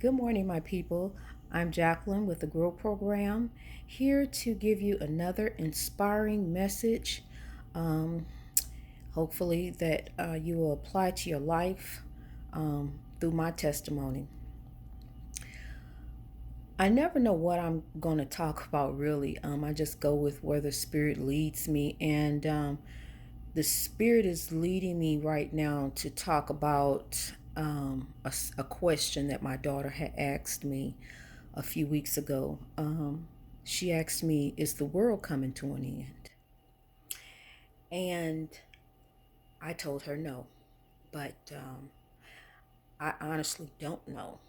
Good morning, my people. I'm Jacqueline with the Grow Program, here to give you another inspiring message. Um, Hopefully, that you will apply to your life through my testimony. I never know what I'm going to talk about, really. I just go with where the Spirit leads me, and the Spirit is leading me right now to talk about a question that my daughter had asked me a few weeks ago. She asked me, "Is the world coming to an end?" And I told her no, but I honestly don't know,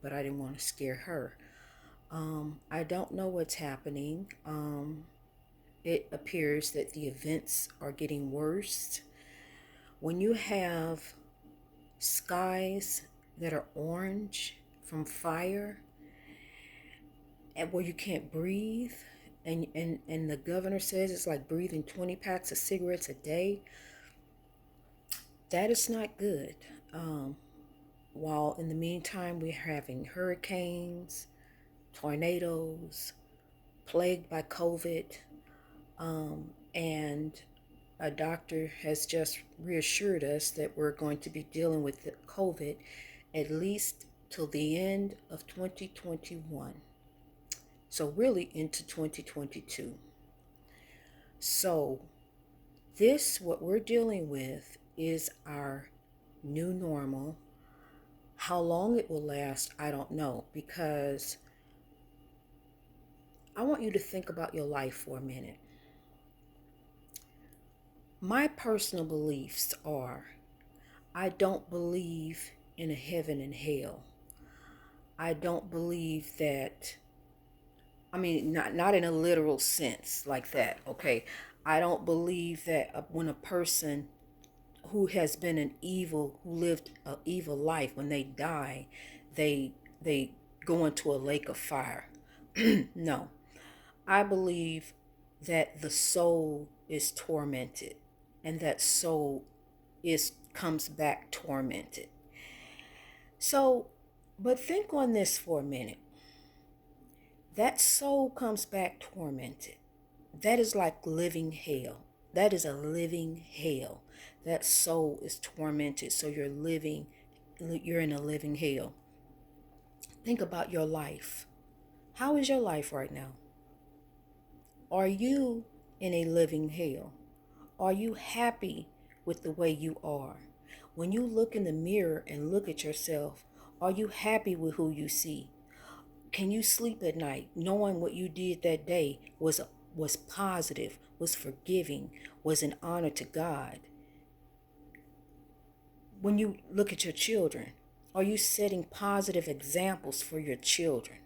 but I didn't want to scare her. I don't know what's happening. It appears that the events are getting worse. When you have skies that are orange from fire and where you can't breathe, and the governor says it's like breathing 20 packs of cigarettes a day, that is not good. Um, while in the meantime, we're having hurricanes, tornadoes, plagued by COVID, and a doctor has just reassured us that we're going to be dealing with the COVID at least till the end of 2021. So, really into 2022. So, what we're dealing with, is our new normal. How long it will last, I don't know, because I want you to think about your life for a minute. My personal beliefs are, I don't believe in a heaven and hell. I don't believe that, I mean, not in a literal sense like that, okay? I don't believe that when a person who has been who lived an evil life, when they die, they go into a lake of fire. No, I believe that the soul is tormented, and that soul is comes back tormented. So, but think on this for a minute. That soul comes back tormented. That is like living hell. That is a living hell. That soul is tormented. So you're in a living hell. Think about your life. How is your life right now? Are you in a living hell? Are you happy with the way you are? When you look in the mirror and look at yourself, are you happy with who you see? Can you sleep at night knowing what you did that day was positive, was forgiving, was an honor to God? When you look at your children, are you setting positive examples for your children?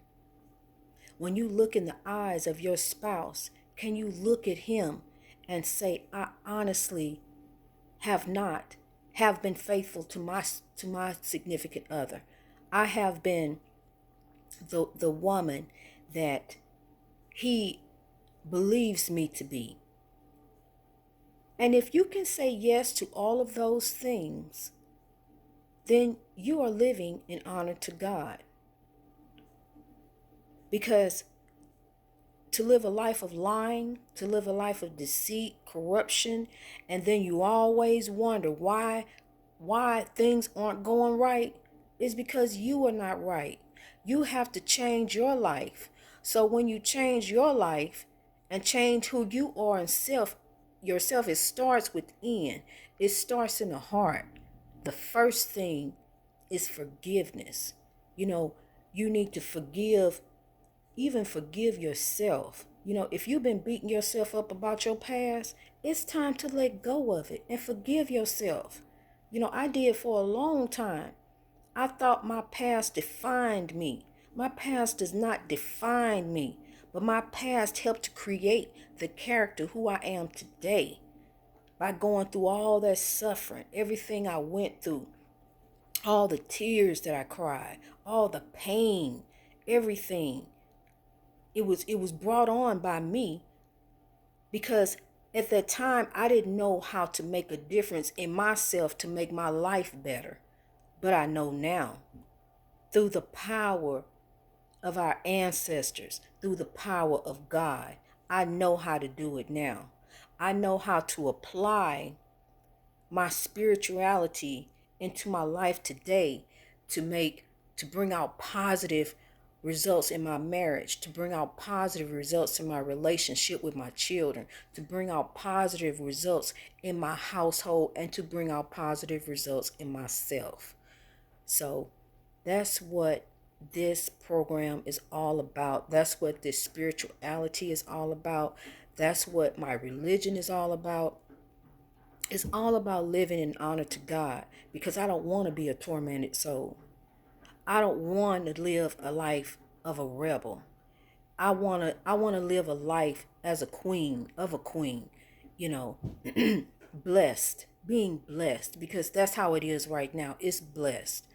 When you look in the eyes of your spouse, can you look at him and say, "I honestly have been faithful to my significant other. I have been the woman that he believes me to be." And if you can say yes to all of those things, then you are living in honor to God. Because to live a life of lying, to live a life of deceit, corruption, and then you always wonder why things aren't going right, is because you are not right. You have to change your life. So when you change your life and change who you are in yourself, it starts within. It starts in the heart. The first thing is forgiveness. You know, you need to even forgive yourself. If you've been beating yourself up about your past, it's time to let go of it and forgive yourself. I did for a long time. I thought my past defined me. My past does not define me, but my past helped to create the character who I am today by going through all that suffering, everything I went through, all the tears that I cried, all the pain, everything. It was brought on by me, because at that time I didn't know how to make a difference in myself to make my life better, but I know now. through the power of our ancestors, through the power of God. I know how to do it now. I know how to apply my spirituality into my life today to bring out positive results in my marriage, to bring out positive results in my relationship with my children, to bring out positive results in my household, and to bring out positive results in myself. So that's what this program is all about. That's what this spirituality is all about. That's what my religion is all about. It's all about living in honor to God, because I don't want to be a tormented soul. I don't want to live a life of a rebel. I want to live a life as a queen of a queen, you know, blessed, being blessed, because that's how it is right now. It's blessed.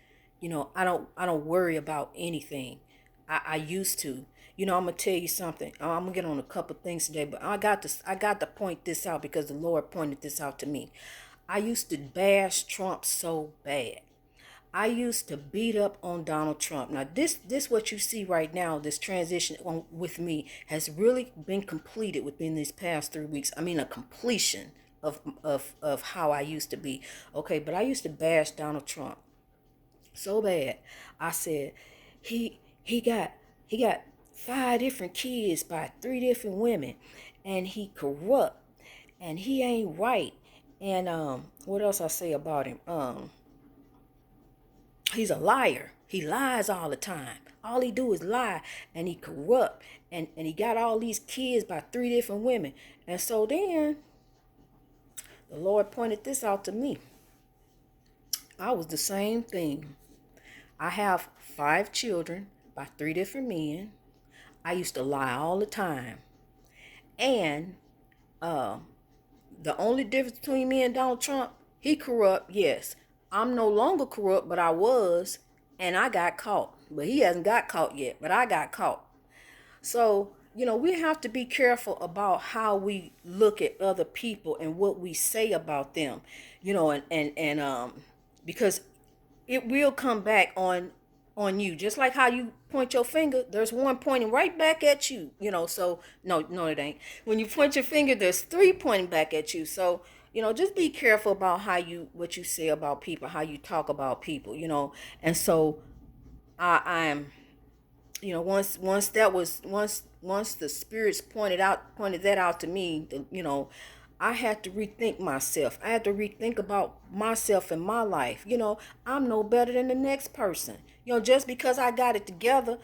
I don't worry about anything. I used to. I'm gonna tell you something. I'm gonna get on a couple things today, but I got to point this out because the Lord pointed this out to me. I used to bash Trump so bad. I used to beat up on Donald Trump. Now, this what you see right now, this transition with me has really been completed within these past 3 weeks. I mean, a completion of how I used to be. Okay, but I used to bash Donald Trump so bad. I said he got 5 different kids by 3 different women, and he corrupt, and he ain't right. And what else I say about him? He's a liar. He lies all the time. All he do is lie, and he corrupt, and he got all these kids by 3 different women. And so then the Lord pointed this out to me. I was the same thing. I have 5 children by 3 different men. I used to lie all the time. And uh, the only difference between me and Donald Trump, he corrupt, yes. I'm no longer corrupt, but I was, and I got caught. But he hasn't got caught yet, but I got caught. So, we have to be careful about how we look at other people and what we say about them, and because it will come back on you. Just like how you point your finger, there's one pointing right back at you, so no, it ain't. When you point your finger, there's 3 pointing back at you. So, just be careful about what you say about people, how you talk about people, and so I'm once the spirits pointed that out to me, I had to rethink myself. I had to rethink about myself and my life. I'm no better than the next person. Just because I got it together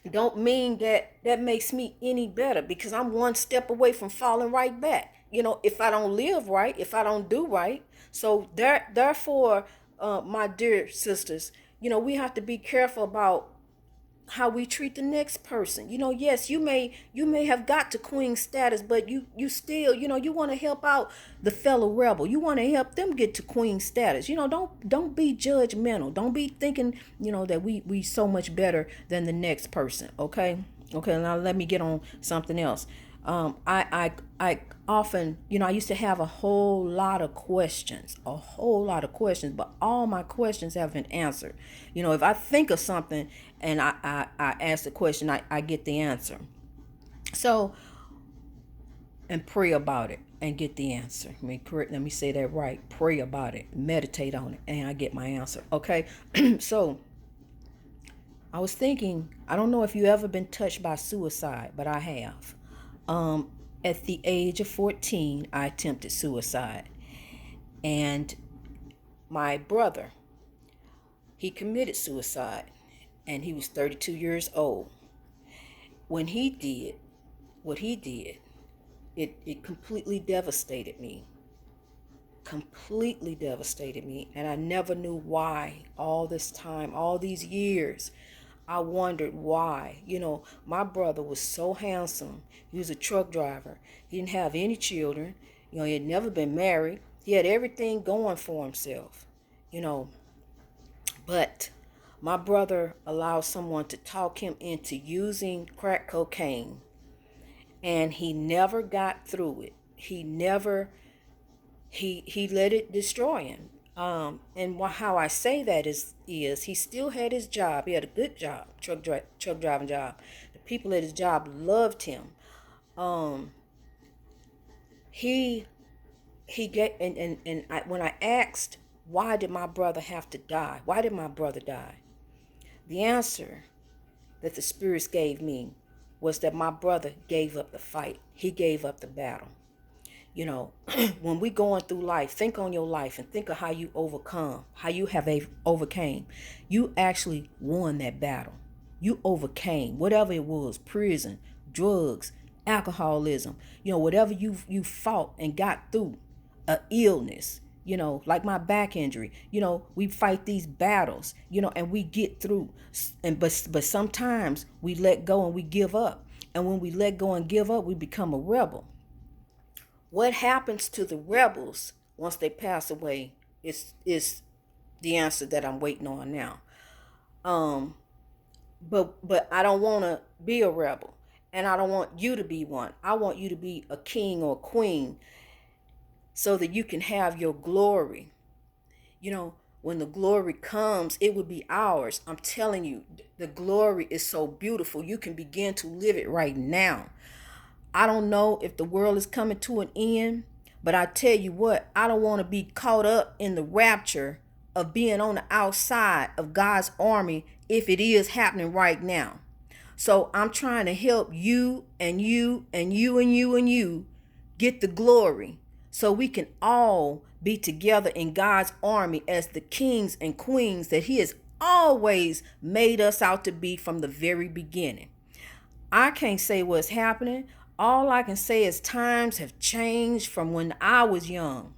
don't mean that makes me any better, because I'm one step away from falling right back. If I don't live right, if I don't do right. So therefore, my dear sisters, we have to be careful about how we treat the next person. Yes, you may have got to queen status, but you still, you want to help out the fellow rebel. You want to help them get to queen status. Don't be judgmental. Don't be thinking, that we so much better than the next person. Okay, now let me get on something else. I often, I used to have a whole lot of questions, but all my questions have been answered. If I think of something and I ask the question, I get the answer. So, and pray about it and get the answer. Let me say that right. Pray about it, meditate on it, and I get my answer. Okay, so I was thinking, I don't know if you ever been touched by suicide, but I have. At the age of 14, I attempted suicide. And my brother, he committed suicide, and he was 32 years old. When he did what he did, it completely devastated me. Completely devastated me. And I never knew why all this time, all these years. I wondered why. My brother was so handsome. He was a truck driver. He didn't have any children. He had never been married. He had everything going for himself. But my brother allowed someone to talk him into using crack cocaine. And he never got through it. He let it destroy him. And how I say that is he still had his job. He had a good job, truck driving job. The people at his job loved him. Um, he he get when I asked why did my brother have to die? Why did my brother die? The answer that the spirits gave me was that my brother gave up the fight. He gave up the battle. You know, when we going through life, think on your life and think of how you overcome, how you have overcame. You actually won that battle. You overcame whatever it was, prison, drugs, alcoholism, whatever you fought and got through, a illness, like my back injury. We fight these battles, and we get through. And but sometimes we let go and we give up. And when we let go and give up, we become a rebel. What happens to the rebels once they pass away is the answer that I'm waiting on now. Um, but I don't want to be a rebel, and I don't want you to be one. I want you to be a king or a queen, so that you can have your glory. When the glory comes, it will be ours. I'm telling you, the glory is so beautiful. You can begin to live it right now. I don't know if the world is coming to an end, but I tell you what, I don't want to be caught up in the rapture of being on the outside of God's army if it is happening right now. So I'm trying to help you and you and you and you and you get the glory so we can all be together in God's army as the kings and queens that He has always made us out to be from the very beginning. I can't say what's happening. All I can say is times have changed from when I was young.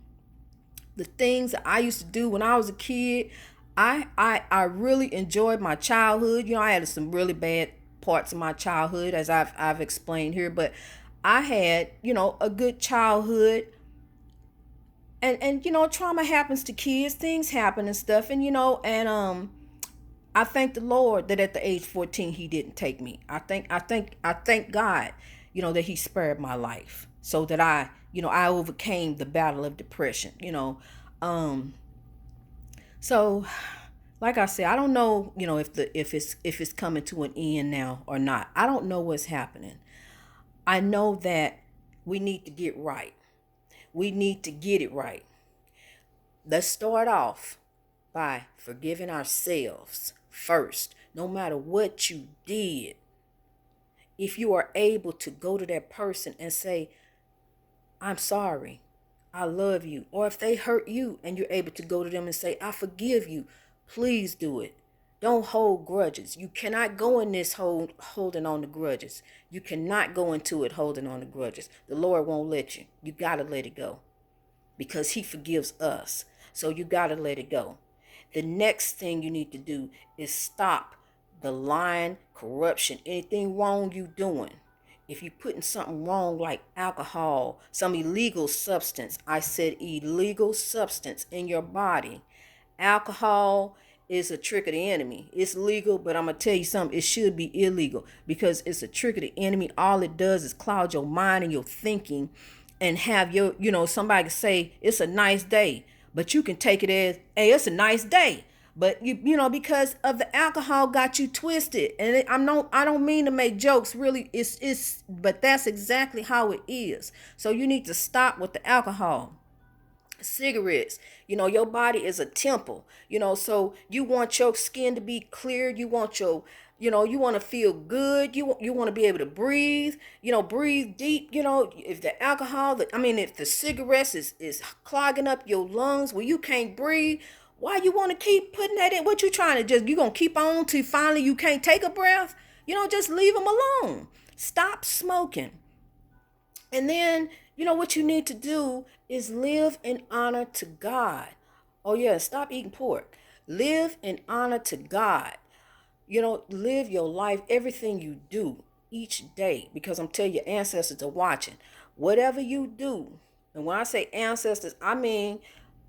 The things that I used to do when I was a kid, I really enjoyed my childhood. I had some really bad parts of my childhood, as I've explained here, but I had, a good childhood. And trauma happens to kids, things happen and stuff, and I thank the Lord that at the age 14 He didn't take me. I thank God, that He spared my life so that I overcame the battle of depression. So like I said, I don't know, if it's coming to an end now or not. I don't know what's happening. I know that we need to get right. We need to get it right. Let's start off by forgiving ourselves first, no matter what you did. If you are able to go to that person and say, I'm sorry, I love you. Or if they hurt you and you're able to go to them and say, I forgive you, please do it. Don't hold grudges. You cannot go in this holding on to grudges. You cannot go into it holding on to grudges. The Lord won't let you. You got to let it go because He forgives us. So you got to let it go. The next thing you need to do is stop the lying, corruption, anything wrong you doing. If you're putting something wrong like alcohol, some illegal substance, I said illegal substance in your body. Alcohol is a trick of the enemy. It's legal, but I'm going to tell you something. It should be illegal because it's a trick of the enemy. All it does is cloud your mind and your thinking and have somebody can say it's a nice day, but you can take it as, hey, it's a nice day. But because of the alcohol got you twisted. And I don't mean to make jokes, really. But that's exactly how it is. So you need to stop with the alcohol. Cigarettes, your body is a temple, so you want your skin to be clear. You want you want to feel good. You want to be able to breathe, breathe deep. If the alcohol, if the cigarettes is clogging up your lungs where you can't breathe, why you want to keep putting that in? What you trying to you gonna keep on till finally you can't take a breath? Just leave them alone. Stop smoking. And then, what you need to do is live in honor to God. Oh, yeah, stop eating pork. Live in honor to God. Live your life, everything you do each day, because I'm telling you, your ancestors are watching. Whatever you do, and when I say ancestors, I mean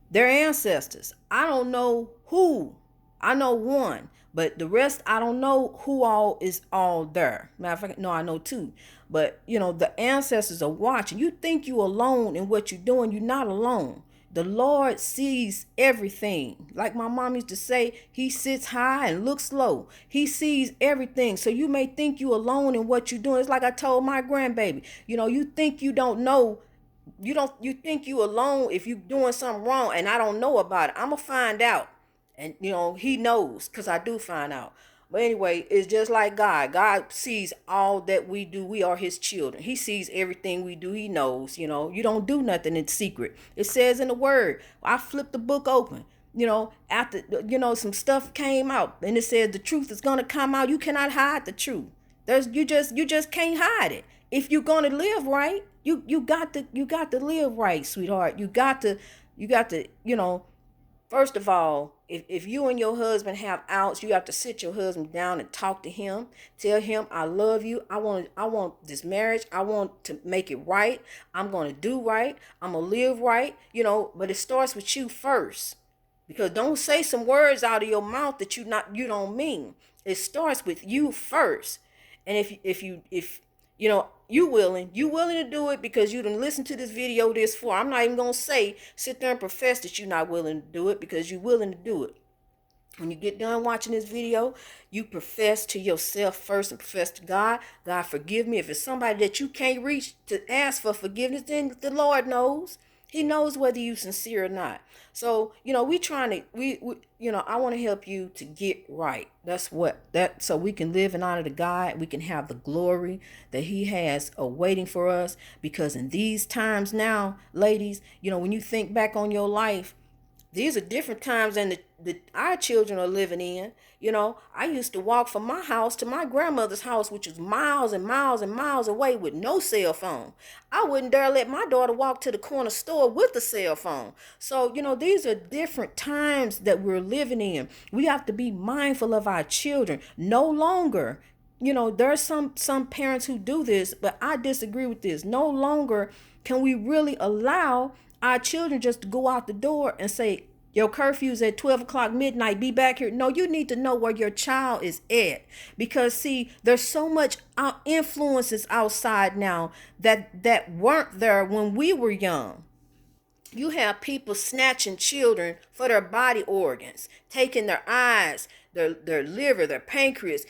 their ancestors. I don't know who. I know one, but the rest, I don't know who all is all there. Matter of fact, no, I know two. But, the ancestors are watching. You think you alone in what you're doing. You're not alone. The Lord sees everything. Like my mom used to say, he sits high and looks low. He sees everything. So you may think you alone in what you're doing. It's like I told my grandbaby, you think you don't know. You think you alone if you doing something wrong and I don't know about it. I'm gonna find out. And he knows because I do find out. But anyway, it's just like God. God sees all that we do. We are his children. He sees everything we do. He knows. You don't do nothing in secret. It says in the word. I flipped the book open. After some stuff came out and it says the truth is gonna come out. You cannot hide the truth. You just can't hide it. If you're gonna live right, you got to live right, sweetheart. You got to first of all, if you and your husband have outs, you have to sit your husband down and talk to him. Tell him, I love you. I want this marriage. I want to make it right. I'm going to do right. I'm going to live right. But it starts with you first. Because don't say some words out of your mouth that you don't mean. It starts with you first. And if you willing to do it because you didn't listen to this video this far. I'm not even gonna say sit there and profess that you're not willing to do it because you're willing to do it. When you get done watching this video, you profess to yourself first and profess to God. God, forgive me. If it's somebody that you can't reach to ask for forgiveness, then the Lord knows. He knows whether you sincere or not. So, I want to help you to get right. So we can live in honor to God. We can have the glory that he has awaiting for us. Because in these times now, ladies, when you think back on your life, these are different times than our children are living in. I used to walk from my house to my grandmother's house, which was miles and miles and miles away with no cell phone. I wouldn't dare let my daughter walk to the corner store with a cell phone. So, these are different times that we're living in. We have to be mindful of our children. No longer, there's some parents who do this, but I disagree with this. No longer can we really allow our children just to go out the door and say, your curfew's at 12 o'clock midnight, be back here. No, you need to know where your child is at. Because, see, there's so much influences outside now that weren't there when we were young. You have people snatching children for their body organs, taking their eyes, their liver, their pancreas,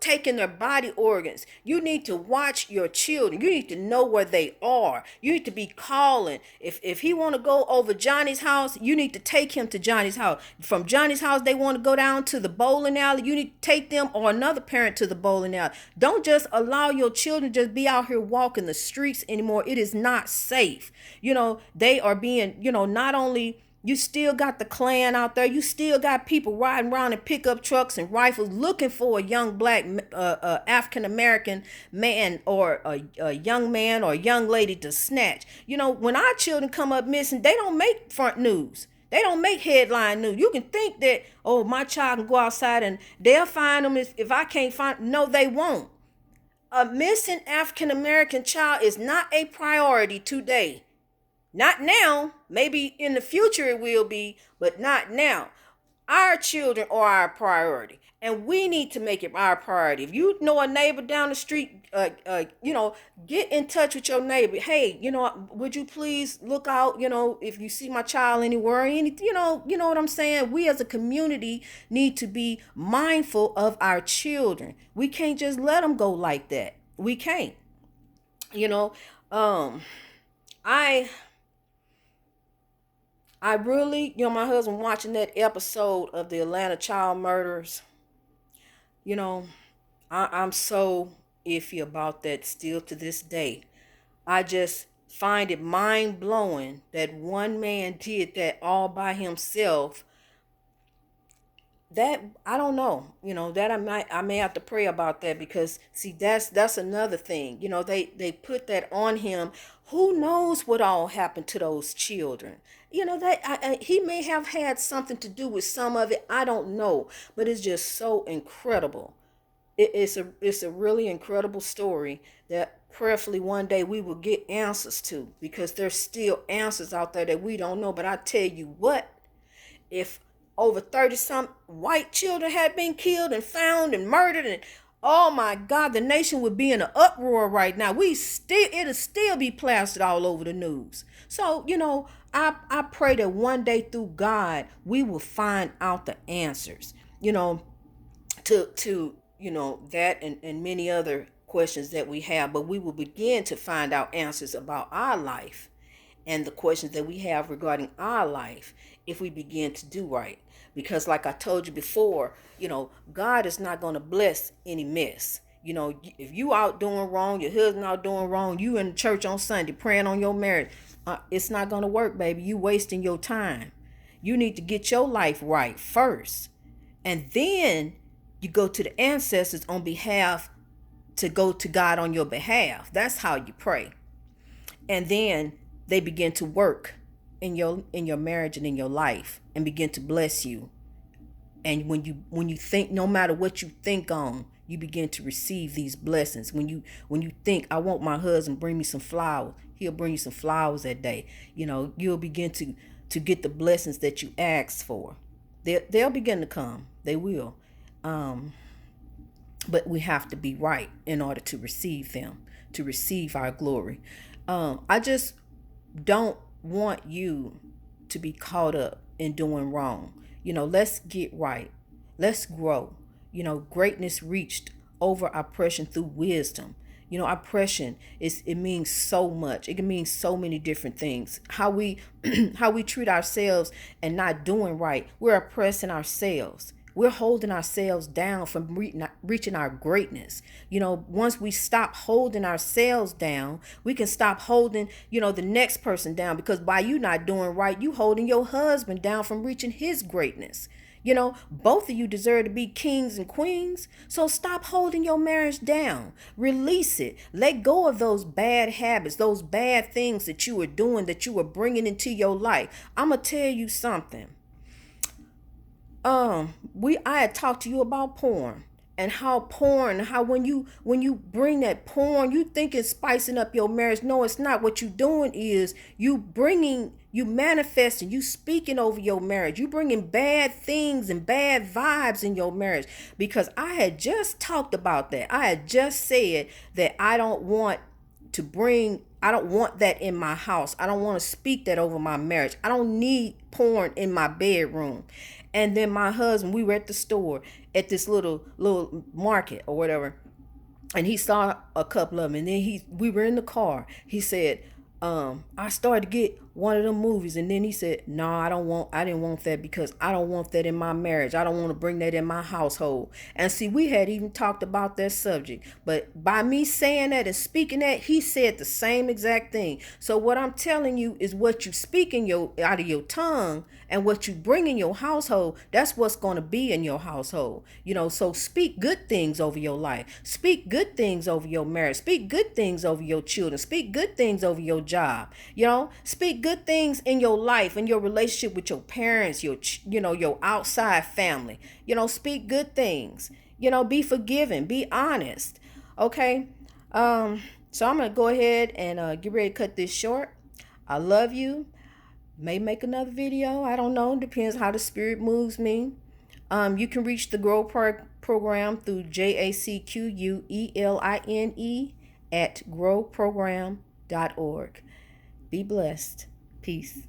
taking their body organs. You need to watch your children. You need to know where they are. You need to be calling. If he want to go over Johnny's house, you need to take him to Johnny's house. From Johnny's house, they want to go down to the bowling alley. You need to take them or another parent to the bowling alley. Don't just allow your children just be out here walking the streets anymore. It is not safe. They are being, not only... You still got the Klan out there. You still got people riding around in pickup trucks and rifles looking for a young black African-American man or a young man or a young lady to snatch. When our children come up missing, they don't make front news. They don't make headline news. You can think that, oh, my child can go outside and they'll find them if I can't find. No, they won't. A missing African-American child is not a priority today. Not now. Maybe in the future it will be, but not now. Our children are our priority, and we need to make it our priority. If you know a neighbor down the street, get in touch with your neighbor. Hey, would you please look out? If you see my child anywhere, you know what I'm saying. We as a community need to be mindful of our children. We can't just let them go like that. We can't. I really, my husband watching that episode of the Atlanta child murders, I'm so iffy about that still to this day. I just find it mind blowing that one man did that all by himself. That I don't know, that I may have to pray about that because see that's another thing. They put that on him. Who knows what all happened to those children? That he may have had something to do with some of it. I don't know, but it's just so incredible. It's a really incredible story that prayerfully one day we will get answers to, because there's still answers out there that we don't know. But I tell you what, if over 30 some white children had been killed and found and murdered and Oh my God, the nation would be in an uproar right now. It'll still be plastered all over the news. So, I pray that one day through God we will find out the answers. To that and many other questions that we have, but we will begin to find out answers about our life and the questions that we have regarding our life if we begin to do right. Because like I told you before, God is not going to bless any mess. If you out doing wrong, your husband out doing wrong, you in church on Sunday praying on your marriage, it's not going to work, baby. You wasting your time. You need to get your life right first, and then you go to the ancestors on behalf, to go to God on your behalf. That's how you pray. And then they begin to work in your marriage and in your life and begin to bless you. And when you think, no matter what you think on, you begin to receive these blessings. When you think, I want my husband bring me some flowers, he'll bring you some flowers that day. You'll begin to get the blessings that you asked for. They'll begin to come. They will. But we have to be right in order to receive them, to receive our glory. I just don't want you to be caught up in doing wrong. Let's get right. Let's grow. Greatness reached over oppression through wisdom. Oppression it means so much. It can mean so many different things. How we how we treat ourselves and not doing right, we're oppressing ourselves. We're holding ourselves down from reaching our greatness. Once we stop holding ourselves down, we can stop holding, the next person down, because by you not doing right, you holding your husband down from reaching his greatness. Both of you deserve to be kings and queens. So stop holding your marriage down. Release it. Let go of those bad habits, those bad things that you are doing, that you are bringing into your life. I'm going to tell you something. I had talked to you about porn, and how when you bring that porn, you think it's spicing up your marriage. No, it's not. What you doing is you manifesting, you speaking over your marriage. You bringing bad things and bad vibes in your marriage, because I had just talked about that. I had just said that I don't want that in my house. I don't want to speak that over my marriage. I don't need porn in my bedroom. And then my husband, we were at the store at this little market or whatever, and he saw a couple of them, and then we were in the car. He said, I started to get one of them movies, and then he said, no, I didn't want that, because I don't want that in my marriage. I don't want to bring that in my household. And see, we had even talked about that subject, but by me saying that and speaking that, he said the same exact thing. So what I'm telling you is, what you speak out of your tongue and what you bring in your household, that's what's going to be in your household. So speak good things over your life. Speak good things over your marriage. Speak good things over your children. Speak good things over your job. Speak good things in your life, in your relationship with your parents, your outside family. Speak good things. Be forgiving, be honest. Okay. So I'm gonna go ahead and get ready to cut this short. I love you. May make another video. I don't know. Depends how the spirit moves me. You can reach the Grow Program through JACQUELINE at growprogram.org. Be blessed. Peace.